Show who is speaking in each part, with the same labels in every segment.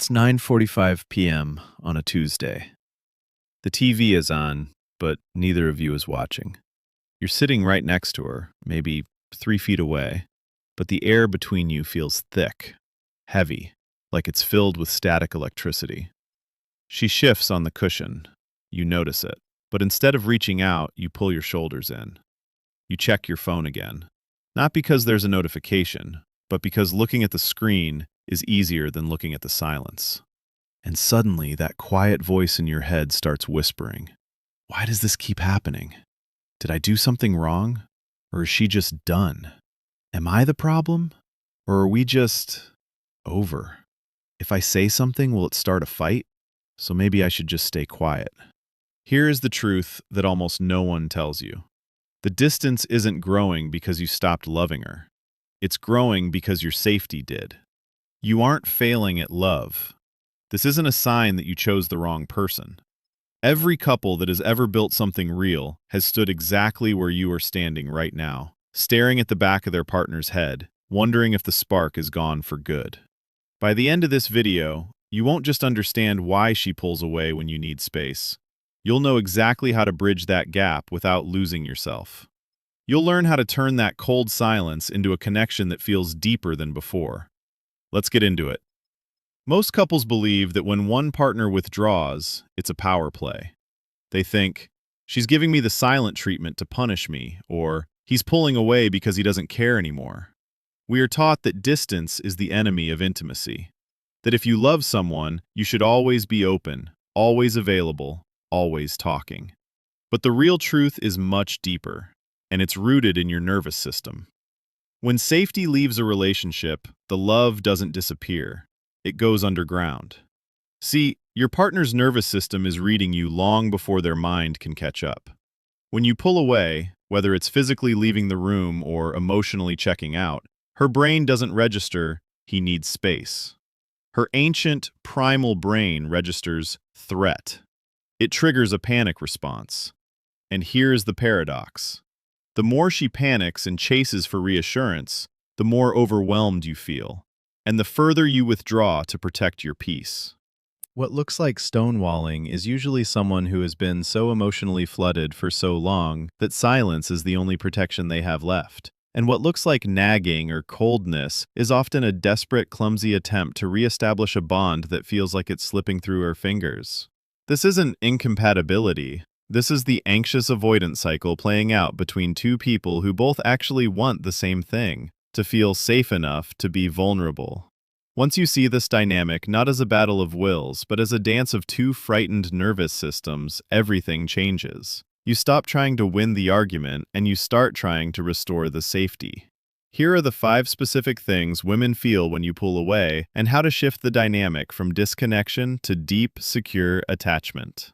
Speaker 1: It's 9:45 p.m. on a Tuesday. The TV is on, but neither of you is watching. You're sitting right next to her, maybe 3 feet away, but the air between you feels thick, heavy, like it's filled with static electricity. She shifts on the cushion. You notice it, but instead of reaching out, you pull your shoulders in. You check your phone again. Not because there's a notification, but because looking at the screen is easier than looking at the silence. And suddenly, that quiet voice in your head starts whispering, "Why does this keep happening? Did I do something wrong? Or is she just done? Am I the problem? Or are we just over? If I say something, will it start a fight? So maybe I should just stay quiet." Here is the truth that almost no one tells you. The distance isn't growing because you stopped loving her. It's growing because your safety did. You aren't failing at love. This isn't a sign that you chose the wrong person. Every couple that has ever built something real has stood exactly where you are standing right now, staring at the back of their partner's head, wondering if the spark is gone for good. By the end of this video, you won't just understand why she pulls away when you need space. You'll know exactly how to bridge that gap without losing yourself. You'll learn how to turn that cold silence into a connection that feels deeper than before. Let's get into it. Most couples believe that when one partner withdraws, it's a power play. They think, "She's giving me the silent treatment to punish me," or "He's pulling away because he doesn't care anymore." We are taught that distance is the enemy of intimacy. That if you love someone, you should always be open, always available, always talking. But the real truth is much deeper, and it's rooted in your nervous system. When safety leaves a relationship, the love doesn't disappear. It goes underground. See, your partner's nervous system is reading you long before their mind can catch up. When you pull away, whether it's physically leaving the room or emotionally checking out, her brain doesn't register, "He needs space." Her ancient, primal brain registers threat. It triggers a panic response. And here's the paradox. The more she panics and chases for reassurance, the more overwhelmed you feel, and the further you withdraw to protect your peace. What looks like stonewalling is usually someone who has been so emotionally flooded for so long that silence is the only protection they have left. And what looks like nagging or coldness is often a desperate, clumsy attempt to reestablish a bond that feels like it's slipping through her fingers. This isn't incompatibility. This is the anxious avoidance cycle playing out between two people who both actually want the same thing, to feel safe enough to be vulnerable. Once you see this dynamic not as a battle of wills, but as a dance of two frightened nervous systems, everything changes. You stop trying to win the argument, and you start trying to restore the safety. Here are the 5 specific things women feel when you pull away, and how to shift the dynamic from disconnection to deep, secure attachment.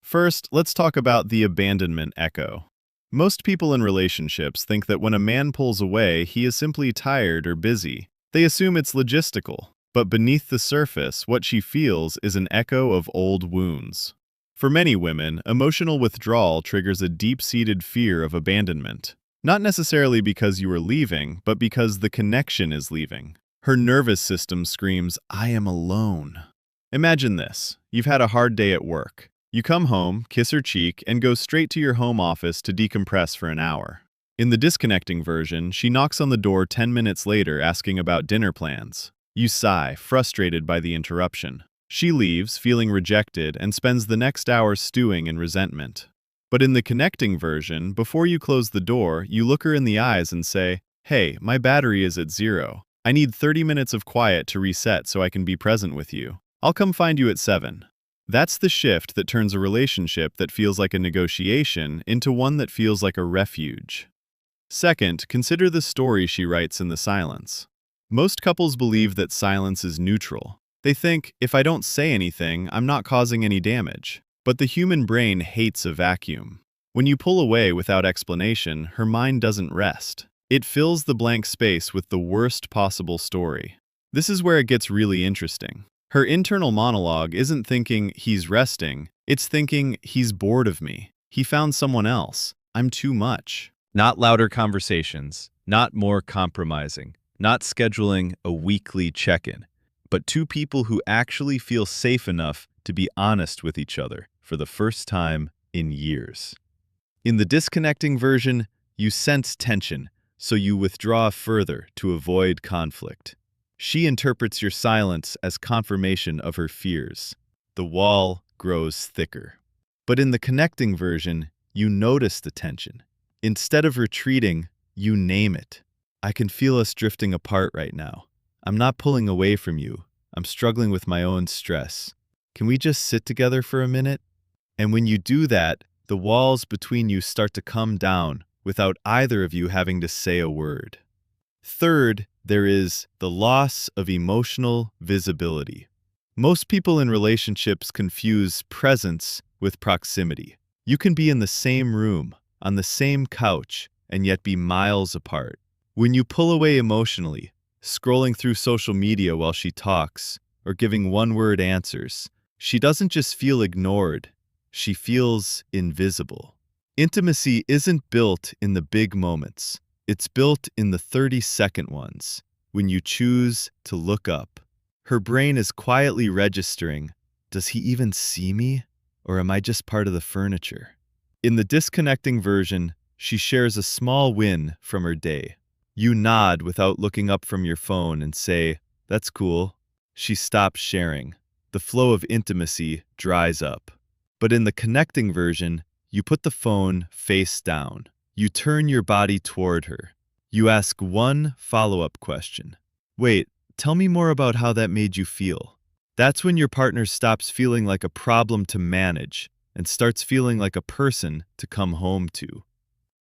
Speaker 1: First, let's talk about the abandonment echo. Most people in relationships think that when a man pulls away, he is simply tired or busy. They assume it's logistical, but beneath the surface, what she feels is an echo of old wounds. For many women, emotional withdrawal triggers a deep-seated fear of abandonment. Not necessarily because you are leaving, but because the connection is leaving. Her nervous system screams, "I am alone." Imagine this. You've had a hard day at work. You come home, kiss her cheek, and go straight to your home office to decompress for an hour. In the disconnecting version, she knocks on the door 10 minutes later asking about dinner plans. You sigh, frustrated by the interruption. She leaves, feeling rejected, and spends the next hour stewing in resentment. But in the connecting version, before you close the door, you look her in the eyes and say, "Hey, my battery is at 0. I need 30 minutes of quiet to reset so I can be present with you. I'll come find you at 7. That's the shift that turns a relationship that feels like a negotiation into one that feels like a refuge. Second, consider the story she writes in the silence. Most couples believe that silence is neutral. They think, if I don't say anything, I'm not causing any damage. But the human brain hates a vacuum. When you pull away without explanation, her mind doesn't rest. It fills the blank space with the worst possible story. This is where it gets really interesting. Her internal monologue isn't thinking, "He's resting." It's thinking, "He's bored of me. He found someone else. I'm too much." Not louder conversations, not more compromising, not scheduling a weekly check-in, but two people who actually feel safe enough to be honest with each other for the first time in years. In the disconnecting version, you sense tension, so you withdraw further to avoid conflict. She interprets your silence as confirmation of her fears. The wall grows thicker. But in the connecting version, you notice the tension. Instead of retreating, you name it. I can feel us drifting apart right now. I'm not pulling away from you. I'm struggling with my own stress. Can we just sit together for a minute? And when you do that, the walls between you start to come down without either of you having to say a word. Third, there is the loss of emotional visibility. Most people in relationships confuse presence with proximity. You can be in the same room, on the same couch, and yet be miles apart. When you pull away emotionally, scrolling through social media while she talks, or giving one-word answers, she doesn't just feel ignored, she feels invisible. Intimacy isn't built in the big moments. It's built in the 30-second ones, when you choose to look up. Her brain is quietly registering, does he even see me? Or am I just part of the furniture? In the disconnecting version, she shares a small win from her day. You nod without looking up from your phone and say, "That's cool." She stops sharing. The flow of intimacy dries up. But in the connecting version, you put the phone face down. You turn your body toward her. You ask one follow-up question. Wait, tell me more about how that made you feel. That's when your partner stops feeling like a problem to manage and starts feeling like a person to come home to.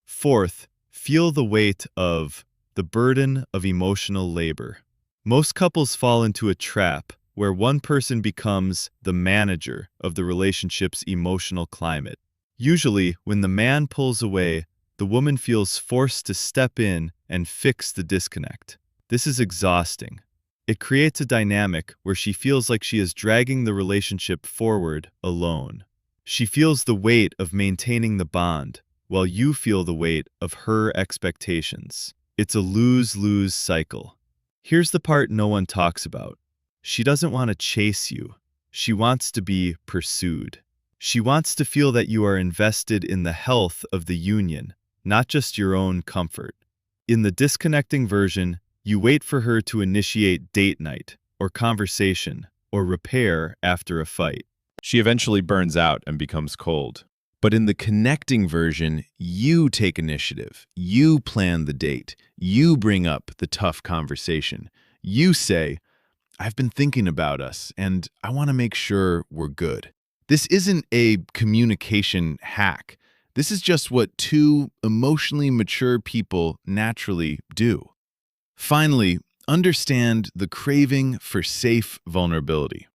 Speaker 1: Fourth, feel the weight of the burden of emotional labor. Most couples fall into a trap where one person becomes the manager of the relationship's emotional climate. Usually, when the man pulls away, the woman feels forced to step in and fix the disconnect. This is exhausting. It creates a dynamic where she feels like she is dragging the relationship forward alone. She feels the weight of maintaining the bond, while you feel the weight of her expectations. It's a lose-lose cycle. Here's the part no one talks about. She doesn't want to chase you. She wants to be pursued. She wants to feel that you are invested in the health of the union, not just your own comfort. In the disconnecting version, you wait for her to initiate date night, or conversation, or repair after a fight.
Speaker 2: She eventually burns out and becomes cold.
Speaker 1: But in the connecting version, you take initiative. You plan the date. You bring up the tough conversation. You say, "I've been thinking about us, and I want to make sure we're good." This isn't a communication hack. This is just what two emotionally mature people naturally do. Finally, understand the craving for safe vulnerability.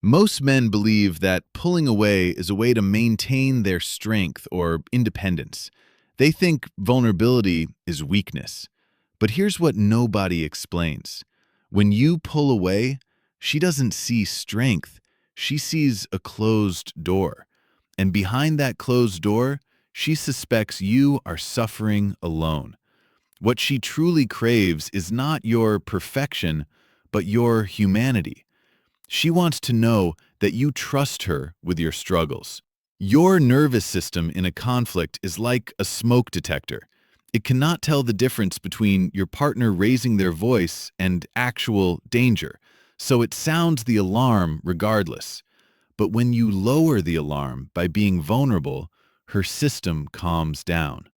Speaker 1: Most men believe that pulling away is a way to maintain their strength or independence. They think vulnerability is weakness. But here's what nobody explains. When you pull away, she doesn't see strength. She sees a closed door. And behind that closed door, she suspects you are suffering alone. What she truly craves is not your perfection, but your humanity. She wants to know that you trust her with your struggles. Your nervous system in a conflict is like a smoke detector. It cannot tell the difference between your partner raising their voice and actual danger, so it sounds the alarm regardless. But when you lower the alarm by being vulnerable, her system calms down.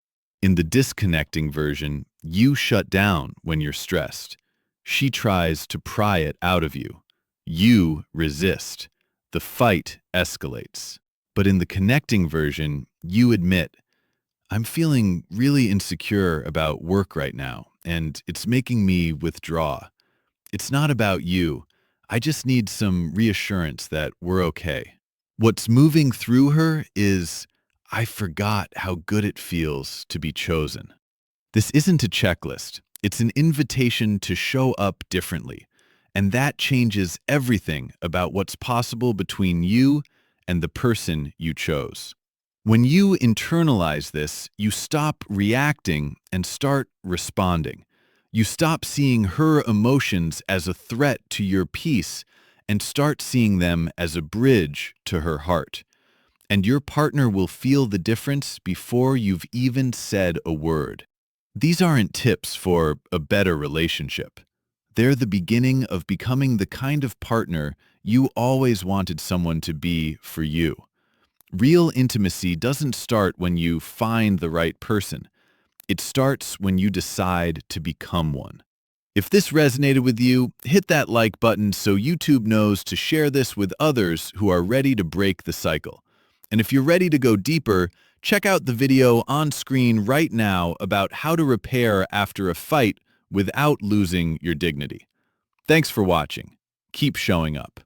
Speaker 1: In the disconnecting version, you shut down when you're stressed. She tries to pry it out of you. You resist. The fight escalates. But in the connecting version, you admit, "I'm feeling really insecure about work right now, and it's making me withdraw. It's not about you. I just need some reassurance that we're okay." What's moving through her is, "I forgot how good it feels to be chosen." This isn't a checklist. It's an invitation to show up differently. And that changes everything about what's possible between you and the person you chose. When you internalize this, you stop reacting and start responding. You stop seeing her emotions as a threat to your peace and start seeing them as a bridge to her heart. And your partner will feel the difference before you've even said a word. These aren't tips for a better relationship. They're the beginning of becoming the kind of partner you always wanted someone to be for you. Real intimacy doesn't start when you find the right person. It starts when you decide to become one. If this resonated with you, hit that like button so YouTube knows to share this with others who are ready to break the cycle. And if you're ready to go deeper, check out the video on screen right now about how to repair after a fight without losing your dignity. Thanks for watching. Keep showing up.